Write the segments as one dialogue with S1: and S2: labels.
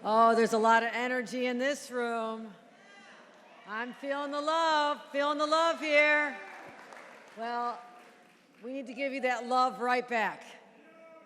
S1: Oh, there's a lot of energy in this room. I'm feeling the love here. Well, we need to give you that love right back.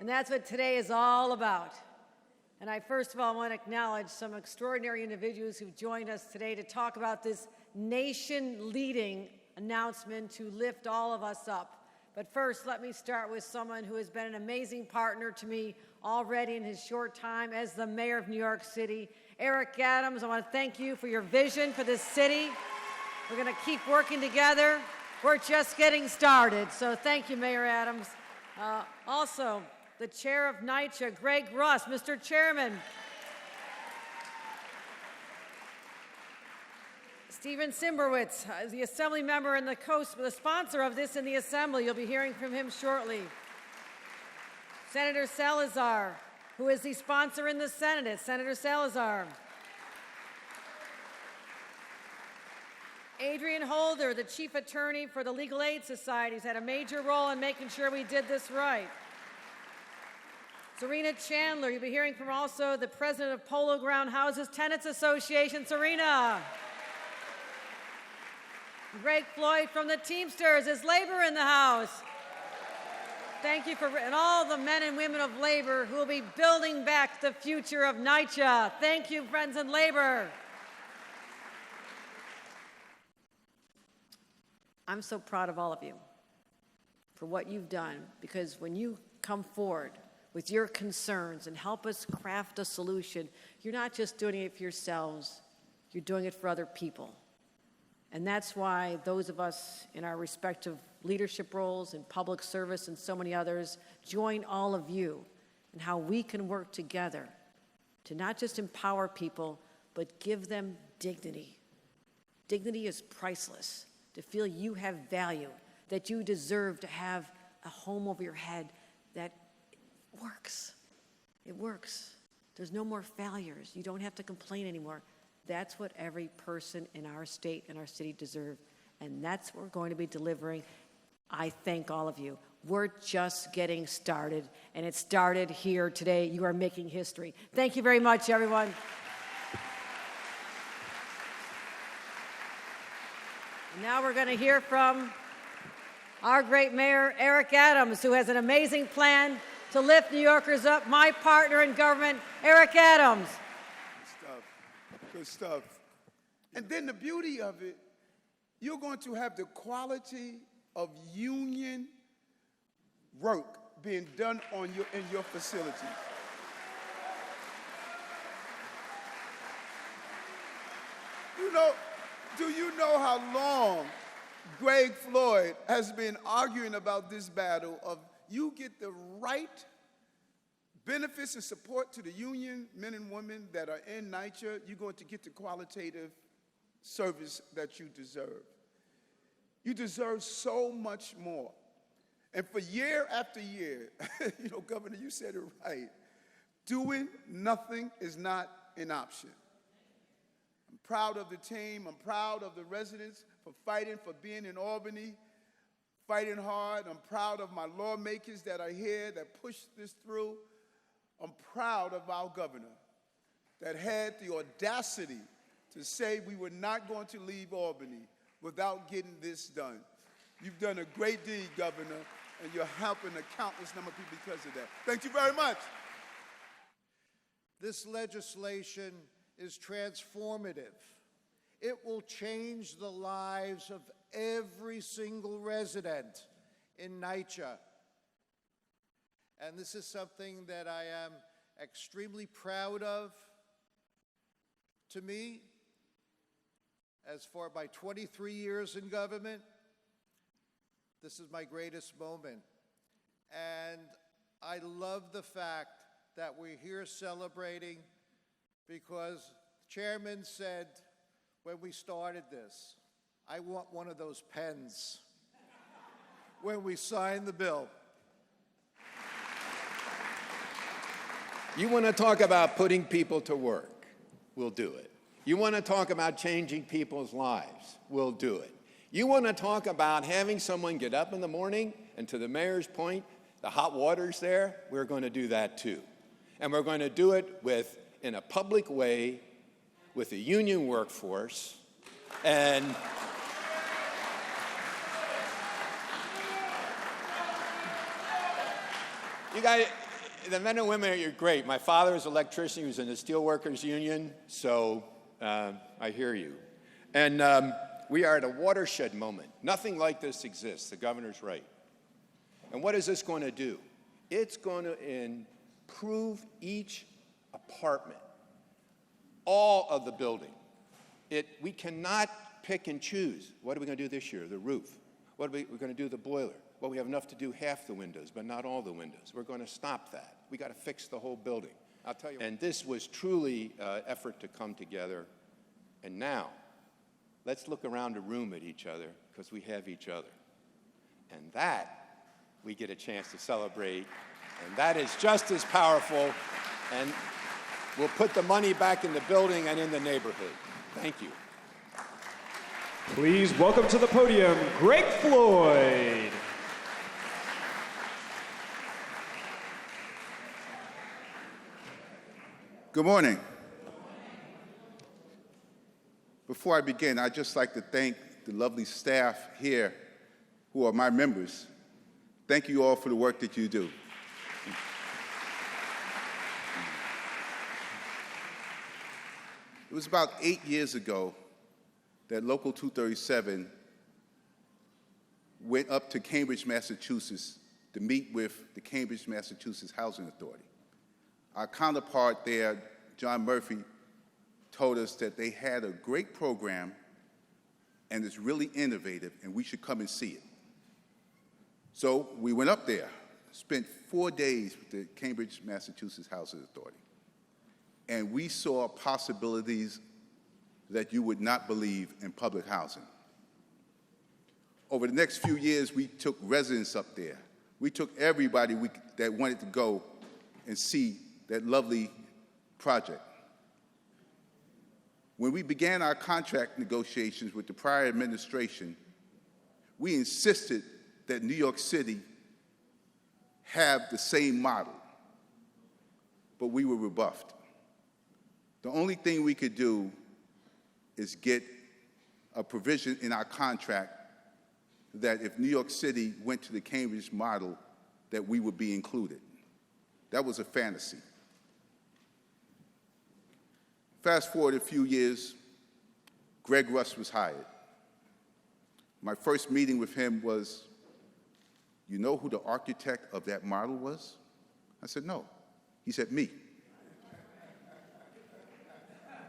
S1: And that's what today is all about. And I first of all want to acknowledge some extraordinary individuals who've joined us today to talk about this nation-leading announcement to lift all of us up. But first, let me start with someone who has been an amazing partner to me already in his short time as the mayor of New York City. Eric Adams, I want to thank you for your vision for this city. We're going to keep working together. We're just getting started. So thank you, Mayor Adams. Also, the chair of NYCHA, Greg Russ, Mr. Chairman. Stephen Simberwitz, the Assembly member and the sponsor of this in the Assembly. You'll be hearing from him shortly. Senator Salazar, who is the sponsor in the Senate. Senator Salazar. Adrian Holder, the chief attorney for the Legal Aid Society, has had a major role in making sure we did this right. Serena Chandler, you'll be hearing from also the president of Polo Ground Houses Tenants Association. Serena. Greg Floyd from the Teamsters. Is labor in the house? Thank you and all the men and women of labor who will be building back the future of NYCHA. Thank you, friends in labor. I'm so proud of all of you for what you've done, because when you come forward with your concerns and help us craft a solution, you're not just doing it for yourselves, you're doing it for other people. And that's why those of us in our respective leadership roles in public service and so many others join all of you in how we can work together to not just empower people, but give them dignity. Dignity is priceless. To feel you have value, that you deserve to have a home over your head that works. It works. There's no more failures. You don't have to complain anymore. That's what every person in our state and our city deserve, and that's what we're going to be delivering. I thank all of you. We're just getting started, and it started here today. You are making history. Thank you very much, everyone. And now we're going to hear from our great mayor, Eric Adams, who has an amazing plan to lift New Yorkers up. My partner in government, Eric Adams.
S2: Good stuff. And then the beauty of it, you're going to have the quality of union work being done in your facilities. Do you know how long Greg Floyd has been arguing about this battle of you get the right benefits and support to the union men and women that are in NYCHA, you're going to get the qualitative service that you deserve. You deserve so much more. And for year after year, Governor, you said it right, doing nothing is not an option. I'm proud of the team. I'm proud of the residents for fighting, for being in Albany, fighting hard. I'm proud of my lawmakers that are here that pushed this through. I'm proud of our governor that had the audacity to say we were not going to leave Albany without getting this done. You've done a great deed, Governor, and you're helping a countless number of people because of that. Thank you very much.
S3: This legislation is transformative. It will change the lives of every single resident in NYCHA. And this is something that I am extremely proud of. To me, as for my 23 years in government, this is my greatest moment. And I love the fact that we're here celebrating because the chairman said when we started this, I want one of those pens when we sign the bill.
S4: You want to talk about putting people to work, we'll do it. You want to talk about changing people's lives, we'll do it. You want to talk about having someone get up in the morning, and to the mayor's point, the hot water's there, we're going to do that too. And we're going to do it with in a public way with a union workforce, and you guys, the men and women, you're great. My father was an electrician. He was in the Steelworkers Union, so I hear you. And we are at a watershed moment. Nothing like this exists. The governor's right. And what is this going to do? It's going to improve each apartment, all of the building. We cannot pick and choose. What are we going to do this year? The roof. What are we're going to do? The boiler. Well, we have enough to do half the windows, but not all the windows. We're going to stop that. We got to fix the whole building. I'll tell you. And this was truly an effort to come together. And now, let's look around the room at each other, because we have each other. And that, we get a chance to celebrate. And that is just as powerful. And we'll put the money back in the building and in the neighborhood. Thank you.
S5: Please welcome to the podium, Greg Floyd.
S2: Good morning. Before I begin, I'd just like to thank the lovely staff here who are my members. Thank you all for the work that you do. It was about 8 years ago that Local 237 went up to Cambridge, Massachusetts to meet with the Cambridge, Massachusetts Housing Authority. Our counterpart there, John Murphy, told us that they had a great program and it's really innovative and we should come and see it. So we went up there, spent 4 days with the Cambridge, Massachusetts Housing Authority, and we saw possibilities that you would not believe in public housing. Over the next few years, we took residents up there. We took everybody that wanted to go and see that lovely project. When we began our contract negotiations with the prior administration, we insisted that New York City have the same model, but we were rebuffed. The only thing we could do is get a provision in our contract that if New York City went to the Cambridge model, that we would be included. That was a fantasy. Fast forward a few years, Greg Russ was hired. My first meeting with him was, you know who the architect of that model was? I said, no. He said, me.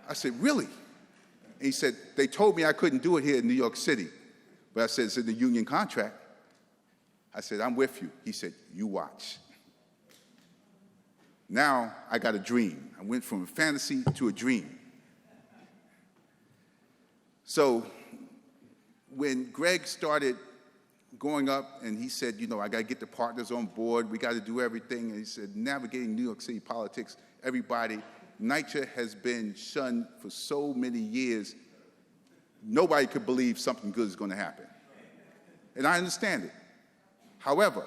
S2: I said, really? And he said, they told me I couldn't do it here in New York City. But I said, it's in the union contract. I said, I'm with you. He said, you watch. Now I got a dream. I went from a fantasy to a dream. So when Greg started going up and he said, you know, I got to get the partners on board, we got to do everything, and he said, navigating New York City politics, everybody, NYCHA has been shunned for so many years, nobody could believe something good is going to happen. And I understand it. However,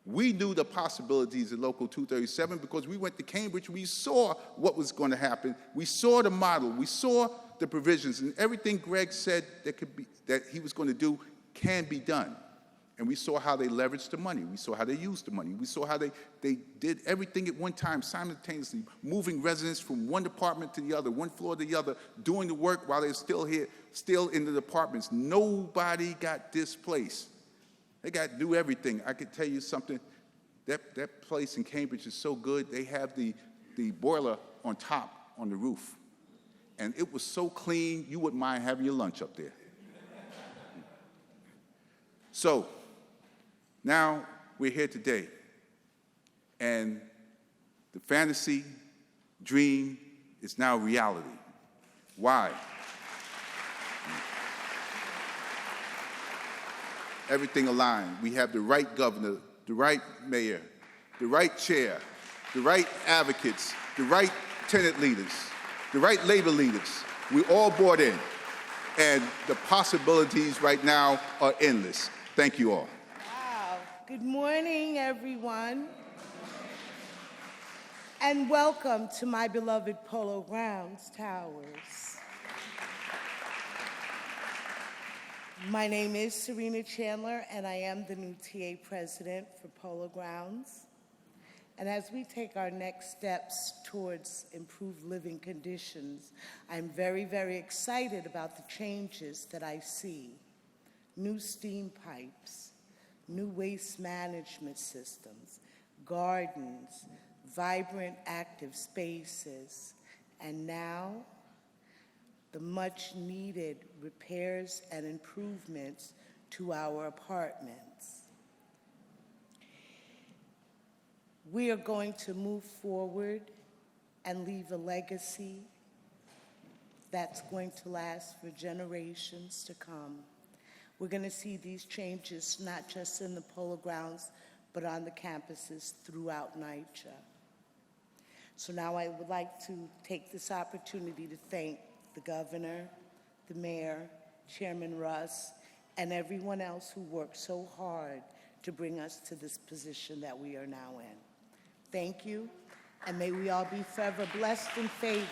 S2: we knew the possibilities of Local 237 because we went to Cambridge, we saw what was going to happen, we saw the model, we saw the provisions, and everything Greg said that he was going to do can be done. And we saw how they leveraged the money. We saw how they used the money. We saw how they did everything at one time simultaneously, moving residents from one department to the other, one floor to the other, doing the work while they're still here, still in the departments. Nobody got displaced. They do everything. I could tell you something, that place in Cambridge is so good, they have the boiler on top, on the roof. And it was so clean, you wouldn't mind having your lunch up there. So, now we're here today, and the fantasy dream is now reality. Why? Everything aligned. We have the right governor, the right mayor, the right chair, the right advocates, the right tenant leaders, the right labor leaders. We all bought in, and the possibilities right now are endless. Thank you all.
S6: Wow. Good morning, everyone. And welcome to my beloved Polo Grounds Towers. My name is Serena Chandler, and I am the new TA president for Polo Grounds. And as we take our next steps towards improved living conditions, I'm very, very excited about the changes that I see. New steam pipes, new waste management systems, gardens, vibrant active spaces, and now the much needed repairs and improvements to our apartments. We are going to move forward and leave a legacy that's going to last for generations to come. We're going to see these changes not just in the Polo Grounds, but on the campuses throughout NYCHA. So now I would like to take this opportunity to thank the governor, the mayor, Chairman Russ, and everyone else who worked so hard to bring us to this position that we are now in. Thank you, and may we all be forever blessed and favored.